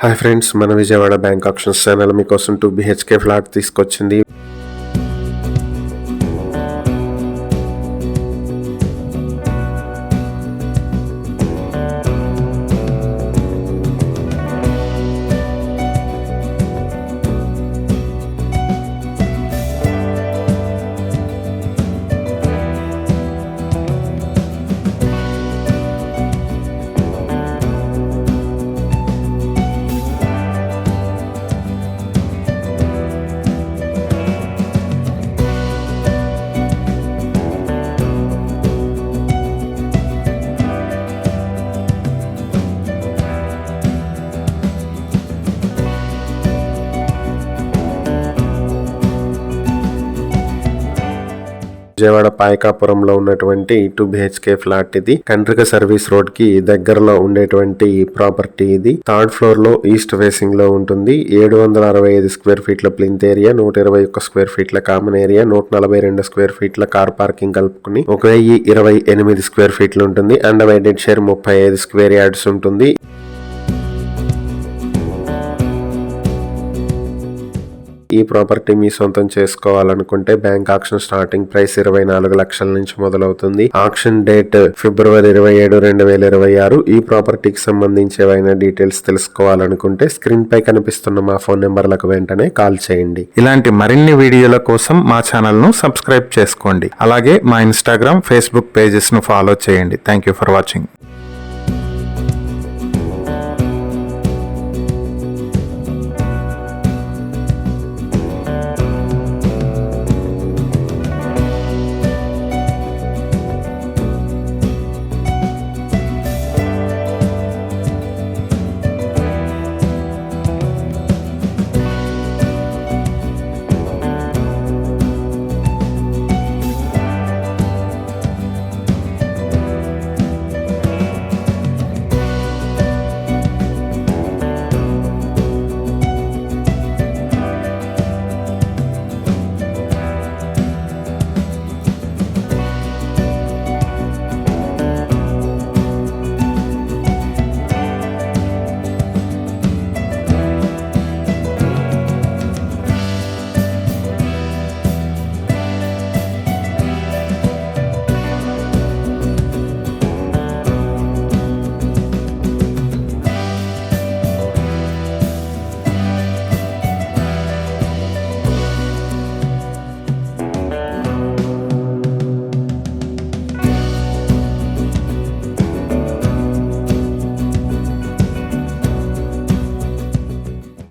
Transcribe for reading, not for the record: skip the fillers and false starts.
Hi friends, మన Vijayawada bank options channel మీకోసం 2 BHK flat తీసుకొచ్చింది. విజయవాడ పాయకాపురంలో ఉన్నటువంటి 2 BHK ఫ్లాట్ ఇది. కండ్రిక సర్వీస్ రోడ్ కి దగ్గరలో ఉండేటువంటి ప్రాపర్టీ ఇది. థర్డ్ ఫ్లోర్ లో ఈస్ట్ ఫేసింగ్ లో ఉంటుంది. 765 స్క్వేర్ ఫీట్ల ప్లింత్ ఏరియా, 121 స్క్వేర్ ఫీట్ల కామన్ ఏరియా, 142 స్క్వేర్ ఫీట్ల కార్ పార్కింగ్ కలుపుకుని 1028 స్క్వేర్ ఫీట్లు ఉంటుంది. అన్డివైడెడ్ షేర్ 35 స్క్వేర్ యార్డ్స్ ఉంటుంది. ఈ ప్రాపర్టీ మీ సొంతం చేసుకోవాలనుకుంటే బ్యాంక్ ఆక్షన్ స్టార్టింగ్ ప్రైస్ 24 లక్షల నుంచి మొదలవుతుంది. Auction date February 27, 2026. ఈ ప్రాపర్టీకి సంబంధించి ఏవైనా డీటెయిల్స్ తెలుసుకోవాలనుకుంటే స్క్రీన్ పై కనిపిస్తున్న మా ఫోన్ నెంబర్లకు వెంటనే కాల్ చేయండి. ఇలాంటి మరిన్ని వీడియోల కోసం మా ఛానల్ ను సబ్స్క్రైబ్ చేసుకోండి. అలాగే మా ఇన్స్టాగ్రామ్, ఫేస్బుక్ పేజెస్ ను ఫాలో చేయండి. Thank you for watching.